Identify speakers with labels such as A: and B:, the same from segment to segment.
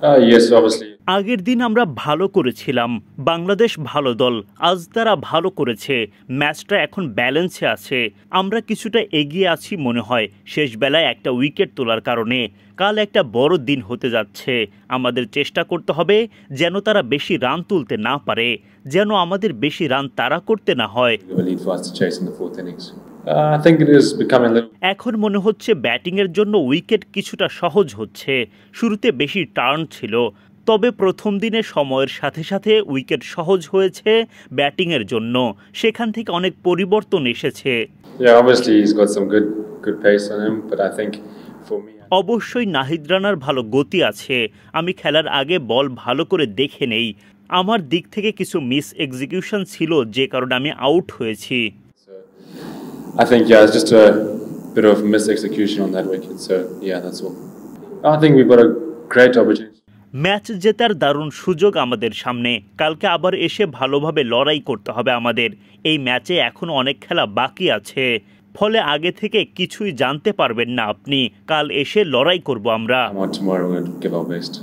A: Yes, obviously.
B: আগের দিন আমরা ভালো করেছিলাম, বাংলাদেশ ভালো দল, আজ তারা ভালো করেছে, ম্যাচটা এখন ব্যালেন্সে আছে, আমরা কিছুটা এগিয়ে আছি মনে হয় শেষ বেলায় একটা উইকেট তোলার কারণে। কাল একটা বড় দিন হতে যাচ্ছে, আমাদের চেষ্টা করতে হবে যেন তারা বেশি রান তুলতে না পারে, যেন আমাদের বেশি রান তারা করতে না হয়।
A: I think it is becoming a little.
B: এখন মনে হচ্ছে ব্যাটিংয়ের জন্য উইকেট কিছুটা সহজ হচ্ছে, শুরুতে বেশি টার্ন ছিল, তবে প্রথম দিনে সময়ের সাথে সাথে উইকেট সহজ হয়েছে ব্যাটিংয়ের জন্য, সেখান থেকে অনেক পরিবর্তন এসেছে।
A: Yeah, obviously he's got some good pace on him, but I think for me.
B: অবশ্যই নাহিদ রানার ভালো গতি আছে, আমি খেলার আগে বল ভালো করে দেখে নেই, আমার দিক থেকে কিছু মিস এক্সিকিউশন ছিল যে কারণে আমি আউট হয়েছি।
A: I think it's just a bit of miss execution on that wicket. So yeah, that's all. I think we've got a great opportunity.
B: Match জেতার দারুণ সুযোগ আমাদের সামনে, কালকে আবার এসে ভালোভাবে লড়াই করতে হবে আমাদের, এই ম্যাচে এখন অনেক খেলা বাকি আছে, ফলে আগে থেকে কিছুই জানতে পারবেন না আপনি, কাল এসে লড়াই করব আমরা।
A: Tomorrow we're going to give our best.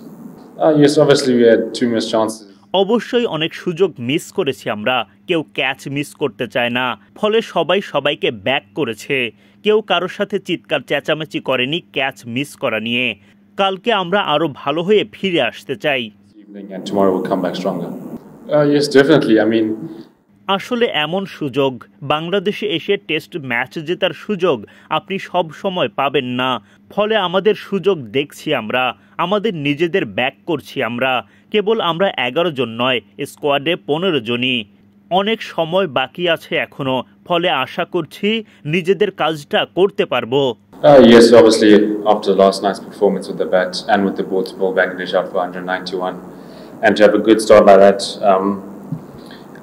A: Yes, obviously we had 2 missed chances.
B: অবশ্যই অনেক সুযোগ মিস করেছি আমরা, কেউ ক্যাচ মিস করতে চায় না, ফলে সবাই সবাইকে ব্যাক করেছে, কেউ কারোর সাথে চিৎকার চেঁচামেচি করেনি ক্যাচ মিস করা নিয়ে। কালকে আমরা আরো ভালো হয়ে ফিরে আসতে চাই।
A: And tomorrow we'll come back stronger. Yes, definitely. I mean,
B: আসলে এমন সুযোগ, বাংলাদেশে এসে টেস্ট ম্যাচ জেতার সুযোগ আপনি সব সময় পাবেন না, ফলে আমাদের সুযোগ দেখছি আমরা, আমাদের নিজেদের ব্যাক করছি আমরা, কেবল আমরা 11 জন নয়, স্কোয়াডে 15 জনই, অনেক সময় বাকি আছে এখনো, ফলে আশা করছি নিজেদের কাজটা করতে পারবো।
A: yes, obviously after last night's performance with the bat and with the ball to pull Bangladesh out for 191 and to have a good start like that,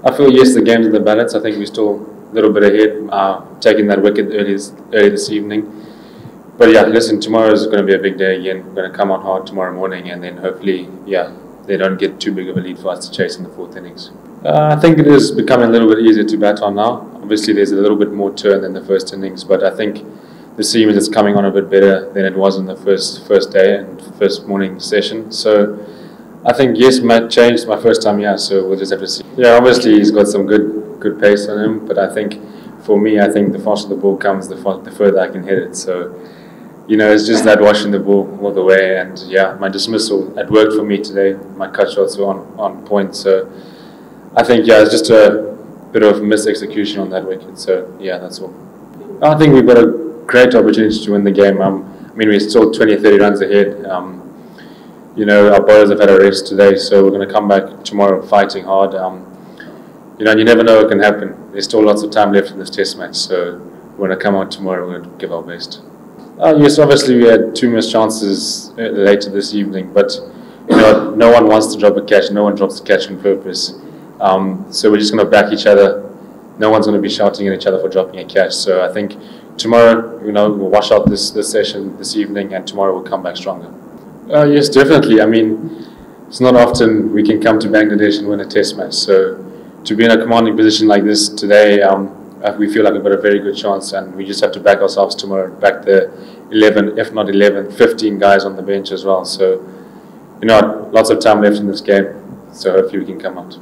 A: I feel yes, the game's in the balance. I think we're still a little bit ahead, taking that wicket early this evening. But yeah, listen, tomorrow is going to be a big day again. We're going to come on hard tomorrow morning, and then hopefully, yeah, they don't get too big of a lead for us to chase in the 4th innings. I think it is becoming a little bit easier to bat on now. Obviously, there's a little bit more turn than the first innings, but I think the seam is coming on a bit better than it was in the first day and first morning session. So I think yes, might change. It's my first time here, so we'll just have to see. Yeah, obviously he's got some good pace on him, but I think for me, I think the faster the ball comes, the further I can hit it. So you know, it's just that washing the ball all the way, and yeah, my dismissal it worked for me today. My cut shots were on point, so I think yeah, it's just a bit of miss execution on that wicket. So yeah, that's all. I think we've got a great opportunity to win the game. I mean, we're still 20-30 runs ahead. You know, our bowlers have had a rest today, so we're going to come back tomorrow fighting hard. You know, and you never know what can happen. There's still lots of time left in this test match, so we're going to come out tomorrow, we're going to give our best. Yes, obviously we had 2 missed chances later this evening, but you know, no one wants to drop a catch. No one drops a catch on purpose. So we're just going to back each other. No one's going to be shouting at each other for dropping a catch. So I think tomorrow, you know, we'll wash out this session this evening, and tomorrow we'll come back stronger. Yes, definitely. I mean, it's not often we can come to Bangladesh and win a test match. So to be in a commanding position like this today, we feel like we've got a very good chance, and we just have to back ourselves tomorrow, back the 11, if not 11, 15 guys on the bench as well. So, you know, lots of time left in this game, so hopefully we can come out.